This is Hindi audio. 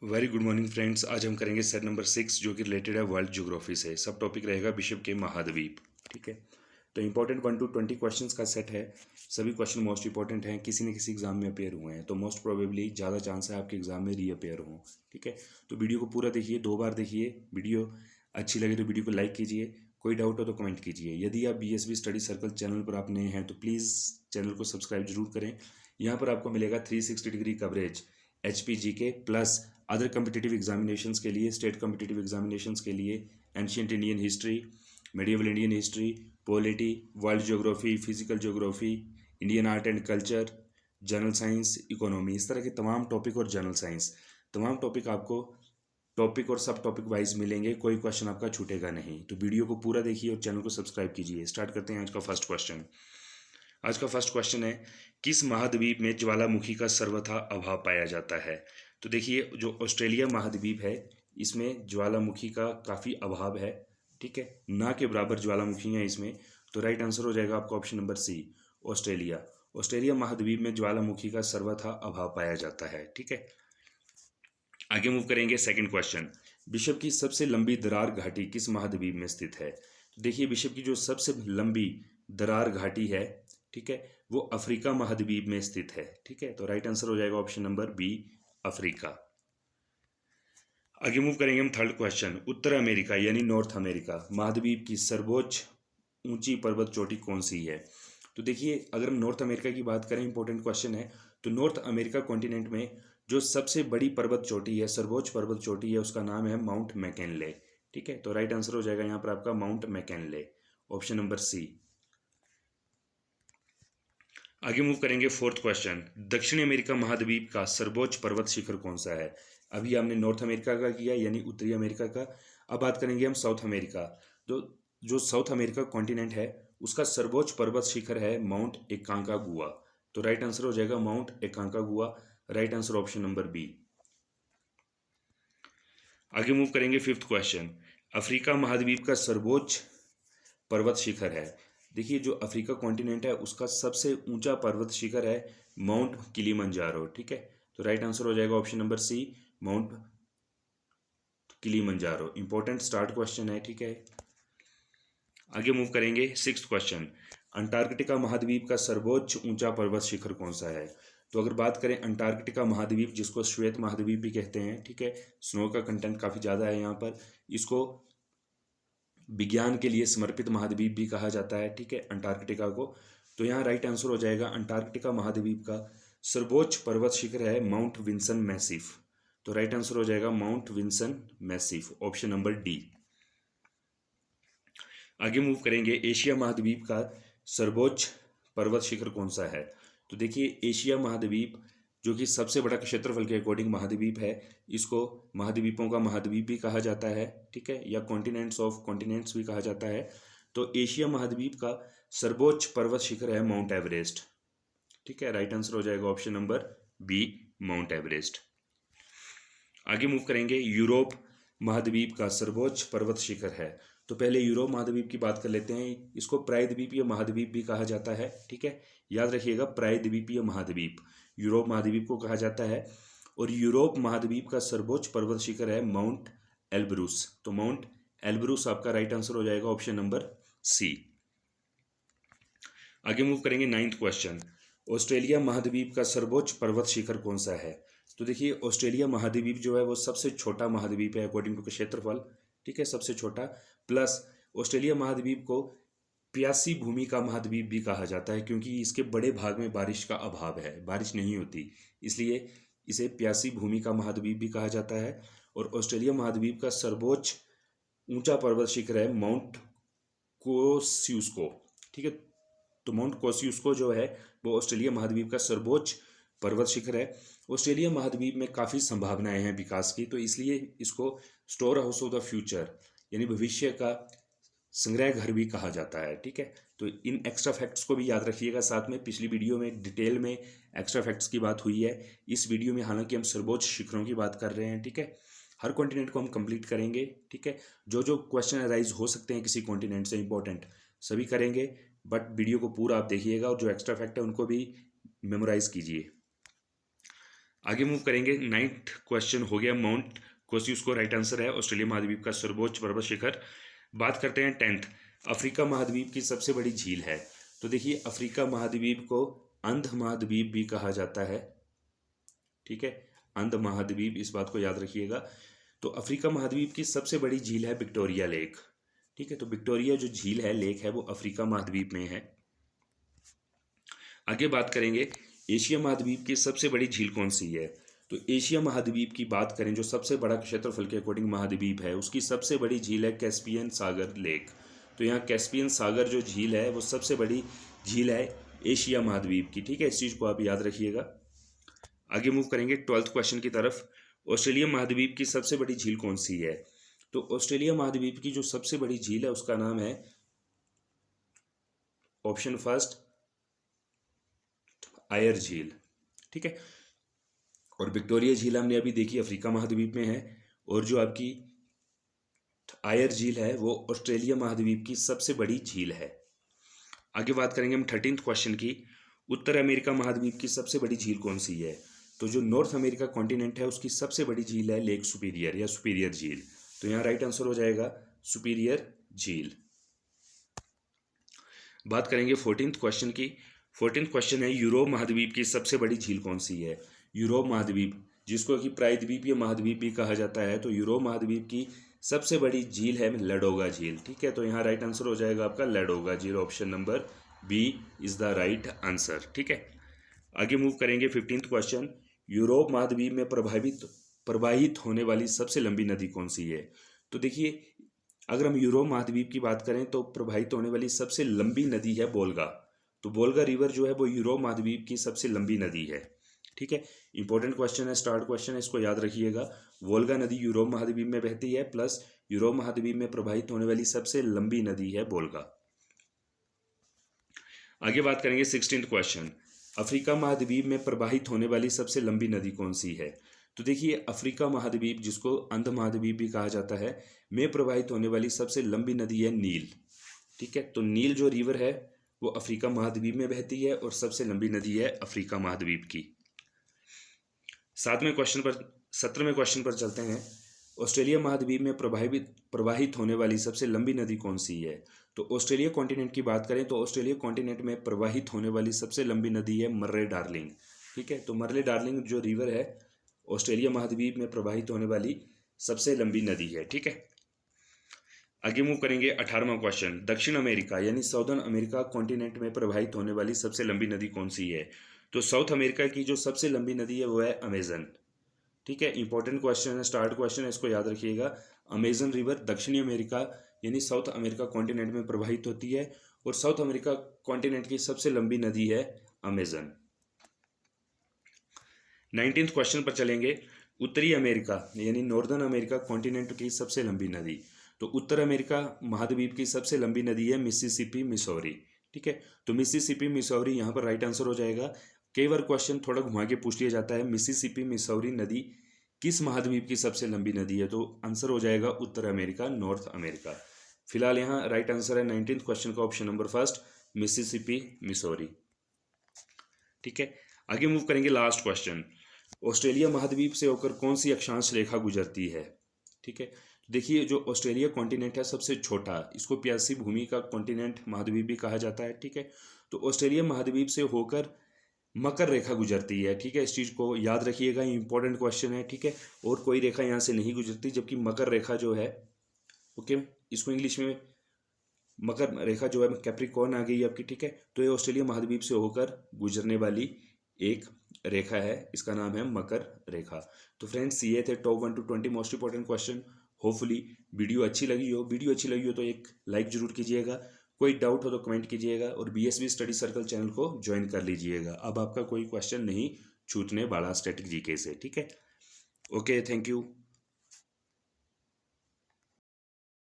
Very good morning friends. आज हम करेंगे सेट नंबर 6 जो कि रिलेटेड है वर्ल्ड ज्योग्राफी से। सब टॉपिक रहेगा विश्व के महाद्वीप। ठीक है, तो इंपॉर्टेंट 1 to 20 क्वेश्चंस का सेट है। सभी क्वेश्चन मोस्ट इंपॉर्टेंट हैं, किसी न किसी एग्जाम में अपेयर हुए हैं, तो मोस्ट प्रोबेबली ज़्यादा चांस है आपके एग्जाम में रीअपेयर हों। ठीक है, तो वीडियो को पूरा देखिए, 2 बार देखिए। वीडियो अच्छी लगे तो वीडियो को लाइक कीजिए, कोई डाउट हो तो कमेंट कीजिए। यदि आप BSB स्टडी सर्कल चैनल पर आप नए हैं तो प्लीज़ चैनल को सब्सक्राइब जरूर करें। यहाँ पर आपको मिलेगा 360 degree coverage HPGK plus other competitive examinations के लिए, स्टेट कम्पिटिटिव एग्जामिनेशंस के लिए, ancient Indian history, medieval Indian history, polity, world geography, physical geography, Indian art and culture, general science, economy, इस तरह के तमाम टॉपिक और जनरल साइंस तमाम टॉपिक आपको टॉपिक और सब टॉपिक वाइज मिलेंगे। कोई क्वेश्चन आपका छूटेगा नहीं। तो वीडियो को पूरा देखिए और चैनल को सब्सक्राइब कीजिए। स्टार्ट करते हैं आज का फर्स्ट क्वेश्चन। आज का फर्स्ट क्वेश्चन है, किस महाद्वीप में ज्वालामुखी का सर्वथा अभाव पाया जाता है? तो देखिए, जो ऑस्ट्रेलिया महाद्वीप है इसमें ज्वालामुखी का काफ़ी अभाव है। ठीक है, ना के बराबर ज्वालामुखी हैं इसमें। तो राइट आंसर हो जाएगा आपका option number C, Australia. Australia महाद्वीप में ज्वालामुखी का सर्वथा अभाव पाया जाता है। ठीक है, आगे मूव करेंगे। सेकंड क्वेश्चन, विश्व की सबसे लंबी दरार घाटी किस महाद्वीप में स्थित है? तो देखिए, विश्व की जो सबसे लंबी दरार घाटी है, ठीक है, वो अफ्रीका महाद्वीप में स्थित है। ठीक है, तो राइट आंसर हो जाएगा ऑप्शन नंबर बी, अफ्रीका। आगे मूव करेंगे हम थर्ड क्वेश्चन, उत्तर अमेरिका यानी नॉर्थ अमेरिका महाद्वीप की सर्वोच्च ऊंची पर्वत चोटी कौन सी है? तो देखिए, अगर हम नॉर्थ अमेरिका की बात करें, इंपॉर्टेंट क्वेश्चन है, तो नॉर्थ अमेरिका कॉन्टिनेंट में जो सबसे बड़ी पर्वत चोटी है, सर्वोच्च पर्वत चोटी है, उसका नाम है माउंट मैकिनले। ठीक है, तो राइट आंसर हो जाएगा यहाँ पर आपका Mount McKinley, option number C. आगे मूव करेंगे फोर्थ क्वेश्चन, दक्षिण अमेरिका महाद्वीप का सर्वोच्च पर्वत शिखर कौन सा है? अभी हमने नॉर्थ अमेरिका का किया यानी उत्तरी अमेरिका का। अब बात करेंगे हम साउथ अमेरिका। तो जो साउथ अमेरिका कॉन्टिनेंट है उसका सर्वोच्च पर्वत शिखर है माउंट एकांकागुआ। तो राइट आंसर हो जाएगा Mount Aconcagua, right answer option number B. आगे मूव करेंगे फिफ्थ क्वेश्चन, अफ्रीका महाद्वीप का सर्वोच्च पर्वत शिखर है। देखिए, जो अफ्रीका कॉन्टिनेंट है उसका सबसे ऊंचा पर्वत शिखर है माउंट किलीमंजारो। ठीक है, तो राइट आंसर हो जाएगा option number C, Mount Kilimanjaro. Important start question है। ठीक है, आगे मूव करेंगे सिक्स्थ क्वेश्चन, अंटार्कटिका महाद्वीप का सर्वोच्च ऊंचा पर्वत शिखर कौन सा है? तो अगर बात करें अंटार्कटिका महाद्वीप, जिसको श्वेत महाद्वीप भी कहते हैं, ठीक है, स्नो का कंटेंट काफ़ी ज़्यादा है यहाँ पर, इसको विज्ञान के लिए समर्पित महाद्वीप भी कहा जाता है। ठीक है, अंटार्कटिका को। तो यहाँ राइट आंसर हो जाएगा अंटार्कटिका महाद्वीप का सर्वोच्च पर्वत शिखर है माउंट विंसन मैसिफ। तो राइट आंसर हो जाएगा Mount Vinson Massif, option number D. आगे मूव करेंगे, एशिया महाद्वीप का सर्वोच्च पर्वत शिखर कौन सा है? तो देखिए, एशिया महाद्वीप जो कि सबसे बड़ा क्षेत्रफल के अकॉर्डिंग महाद्वीप है, इसको महाद्वीपों का महाद्वीप भी कहा जाता है। ठीक है, या कॉन्टिनेंट्स ऑफ कॉन्टिनेंट्स भी कहा जाता है। तो एशिया महाद्वीप का सर्वोच्च पर्वत शिखर है माउंट एवरेस्ट। ठीक है, राइट आंसर हो जाएगा option number B, Mount Everest. आगे मूव करेंगे, यूरोप महाद्वीप का सर्वोच्च पर्वत शिखर है। तो पहले यूरोप महाद्वीप की बात कर लेते हैं। इसको प्रायद्वीपीय महाद्वीप भी कहा जाता है। ठीक है, याद रखिएगा, प्रायद्वीपीय महाद्वीप यूरोप महाद्वीप को कहा जाता है। और यूरोप महाद्वीप का सर्वोच्च पर्वत शिखर है माउंट एल्ब्रूस। तो माउंट एल्ब्रूस आपका राइट आंसर हो जाएगा ऑप्शन नंबर सी। आगे मूव करेंगे नाइन्थ क्वेश्चन, ऑस्ट्रेलिया महाद्वीप का सर्वोच्च पर्वत शिखर कौन सा है? तो देखिए, ऑस्ट्रेलिया महाद्वीप जो है वो सबसे छोटा महाद्वीप है अकॉर्डिंग टू क्षेत्रफल। ठीक है, सबसे छोटा। प्लस ऑस्ट्रेलिया महाद्वीप को प्यासी भूमि का महाद्वीप भी कहा जाता है, क्योंकि इसके बड़े भाग में बारिश का अभाव है, बारिश नहीं होती, इसलिए इसे प्यासी भूमि का महाद्वीप भी कहा जाता है। और ऑस्ट्रेलिया महाद्वीप का सर्वोच्च ऊंचा पर्वत शिखर है माउंट कोस्यूस्को। ठीक है, तो माउंट कोस्यूस्को जो है वो ऑस्ट्रेलिया महाद्वीप का सर्वोच्च पर्वत शिखर है। ऑस्ट्रेलिया महाद्वीप में काफ़ी संभावनाएं हैं विकास की, तो इसलिए इसको store house of the future यानी भविष्य का संग्रह घर भी कहा जाता है। ठीक है, तो इन एक्स्ट्रा फैक्ट्स को भी याद रखिएगा। साथ में पिछली वीडियो में डिटेल में एक्स्ट्रा फैक्ट्स की बात हुई है। इस वीडियो में हालांकि हम सर्वोच्च शिखरों की बात कर रहे हैं। ठीक है, हर कॉन्टिनेंट को हम कंप्लीट करेंगे। ठीक है, जो जो क्वेश्चन अराइज हो सकते हैं किसी कॉन्टिनेंट से इंपॉर्टेंट, सभी करेंगे, बट वीडियो को पूरा आप देखिएगा और जो एक्स्ट्रा फैक्ट है उनको भी मेमोराइज कीजिए। आगे मूव करेंगे, 9th क्वेश्चन हो गया माउंट कोसियुस्को, राइट आंसर है ऑस्ट्रेलिया महाद्वीप का सर्वोच्च पर्वत शिखर। बात करते हैं 10th, अफ्रीका महाद्वीप की सबसे बड़ी झील है। तो देखिए अफ्रीका महाद्वीप को अंध महाद्वीप भी कहा जाता है, ठीक है, अंध महाद्वीप, इस बात को याद रखिएगा। तो अफ्रीका महाद्वीप की सबसे बड़ी झील है विक्टोरिया लेक, ठीक है। तो विक्टोरिया जो झील है, लेक है, वो अफ्रीका महाद्वीप में है। आगे बात करेंगे एशिया महाद्वीप की सबसे बड़ी झील कौन सी है। तो एशिया महाद्वीप की बात करें, जो सबसे बड़ा क्षेत्रफल के अकॉर्डिंग महाद्वीप है, उसकी सबसे बड़ी झील है कैस्पियन सागर लेक। तो यहाँ कैस्पियन सागर जो झील है वो सबसे बड़ी झील है एशिया महाद्वीप की, ठीक है, इस चीज़ को आप याद रखिएगा। आगे मूव करेंगे 12th क्वेश्चन की तरफ, ऑस्ट्रेलिया महाद्वीप की सबसे बड़ी झील कौन सी है। तो ऑस्ट्रेलिया महाद्वीप की जो सबसे बड़ी झील है उसका नाम है ऑप्शन फर्स्ट आयर झील, ठीक है। और विक्टोरिया झील हमने अभी देखी अफ्रीका महाद्वीप में है, और जो आपकी आयर झील है वो ऑस्ट्रेलिया महाद्वीप की सबसे बड़ी झील है। आगे बात करेंगे हम 13th क्वेश्चन की, उत्तर अमेरिका महाद्वीप की सबसे बड़ी झील कौन सी है। तो जो नॉर्थ अमेरिका कॉन्टिनेंट है उसकी सबसे बड़ी झील है लेक सुपीरियर या सुपीरियर झील। तो यहाँ राइट आंसर हो जाएगा सुपीरियर झील। बात करेंगे 14th क्वेश्चन की। 14th क्वेश्चन है यूरोप महाद्वीप की सबसे बड़ी झील कौन सी है। यूरोप महाद्वीप, जिसको कि प्रायद्वीप या महाद्वीप भी कहा जाता है, तो यूरोप महाद्वीप की सबसे बड़ी झील है लडोगा झील, ठीक है। तो यहाँ राइट आंसर हो जाएगा आपका लडोगा झील, option number B is the right answer, ठीक है। आगे मूव करेंगे 15th क्वेश्चन, यूरोप महाद्वीप में प्रवाहित होने वाली सबसे लंबी नदी कौन सी है। तो देखिए अगर हम यूरोप महाद्वीप की बात करें तो प्रवाहित होने वाली सबसे लंबी नदी है वोल्गा। तो वोल्गा रिवर जो है वो यूरोप महाद्वीप की सबसे लंबी नदी है, ठीक है। इंपॉर्टेंट क्वेश्चन है, स्टार्ट क्वेश्चन है, इसको याद रखिएगा। वोल्गा नदी यूरोप महाद्वीप में बहती है, प्लस यूरोप महाद्वीप में प्रवाहित होने वाली सबसे लंबी नदी है वोल्गा। आगे बात करेंगे 16th क्वेश्चन, अफ्रीका महाद्वीप में प्रवाहित होने वाली सबसे लंबी नदी कौन सी है। तो देखिए अफ्रीका महाद्वीप, जिसको अंध महाद्वीप भी कहा जाता है, में प्रवाहित होने वाली सबसे लंबी नदी है नील, ठीक है। तो नील जो रिवर है वो अफ्रीका महाद्वीप में बहती है और सबसे लंबी नदी है अफ्रीका महाद्वीप की। 17वें क्वेश्चन पर चलते हैं, ऑस्ट्रेलिया महाद्वीप में प्रवाहित होने वाली सबसे लंबी नदी कौन सी है। तो ऑस्ट्रेलिया कॉन्टिनेंट की बात करें तो ऑस्ट्रेलिया कॉन्टिनेंट में प्रवाहित होने वाली सबसे लंबी नदी है मर्रे डार्लिंग, ठीक है। तो मर्रे डार्लिंग जो रिवर है ऑस्ट्रेलिया महाद्वीप में प्रवाहित होने वाली सबसे लंबी नदी है, ठीक है। आगे मूव करेंगे 18वां क्वेश्चन, दक्षिण अमेरिका यानी साउदर्न अमेरिका कॉन्टिनेंट में प्रवाहित होने वाली सबसे लंबी नदी कौन सी है। तो साउथ अमेरिका की जो सबसे लंबी नदी है वो है अमेजन, ठीक है। इंपॉर्टेंट क्वेश्चन है, स्टार्ट क्वेश्चन है, इसको याद रखिएगा। अमेजन रिवर दक्षिणी अमेरिका यानी साउथ अमेरिका कॉन्टिनेंट में प्रवाहित होती है, और साउथ अमेरिका कॉन्टिनेंट की सबसे लंबी नदी है अमेजन। 19th क्वेश्चन पर चलेंगे, उत्तरी अमेरिका यानी नॉर्दर्न अमेरिका कॉन्टिनेंट की सबसे लंबी नदी। तो उत्तर अमेरिका महाद्वीप की सबसे लंबी नदी है मिसिसिपी मिसौरी, ठीक है। तो मिसिसिपी मिसौरी यहाँ पर राइट आंसर हो जाएगा। कई बार क्वेश्चन थोड़ा घुमा के पूछ लिया जाता है, मिसिसिपी मिसौरी नदी किस महाद्वीप की सबसे लंबी नदी है। तो आंसर हो जाएगा उत्तर अमेरिका, नॉर्थ अमेरिका। फिलहाल यहाँ राइट आंसर है 19th क्वेश्चन का option number first, Mississippi Missouri, ठीक है। आगे मूव करेंगे लास्ट क्वेश्चन, ऑस्ट्रेलिया महाद्वीप से होकर कौन सी अक्षांश रेखा गुजरती है, ठीक है। देखिए जो ऑस्ट्रेलिया कॉन्टिनेंट है सबसे छोटा, इसको प्यासी भूमि का कॉन्टिनेंट महाद्वीप भी कहा जाता है, ठीक है। तो ऑस्ट्रेलिया महाद्वीप से होकर मकर रेखा गुजरती है, ठीक है, इस चीज़ को याद रखिएगा, इंपॉर्टेंट क्वेश्चन है, ठीक है। और कोई रेखा यहाँ से नहीं गुजरती, जबकि मकर रेखा जो है, ओके, इसको इंग्लिश में मकर रेखा जो है कैप्रिकॉर्न आ गई आपकी, ठीक है। तो ये ऑस्ट्रेलिया महाद्वीप से होकर गुजरने वाली एक रेखा है, इसका नाम है मकर रेखा। तो फ्रेंड्स ये थे top 1 to 20 most important question. Hopefully video अच्छी लगी हो तो एक लाइक जरूर कीजिएगा, कोई डाउट हो तो कमेंट कीजिएगा, और BSB स्टडी सर्कल चैनल को ज्वाइन कर लीजिएगा। अब आपका कोई क्वेश्चन नहीं छूटने वाला स्टैटिक जीके से, ठीक है। Okay, thank you.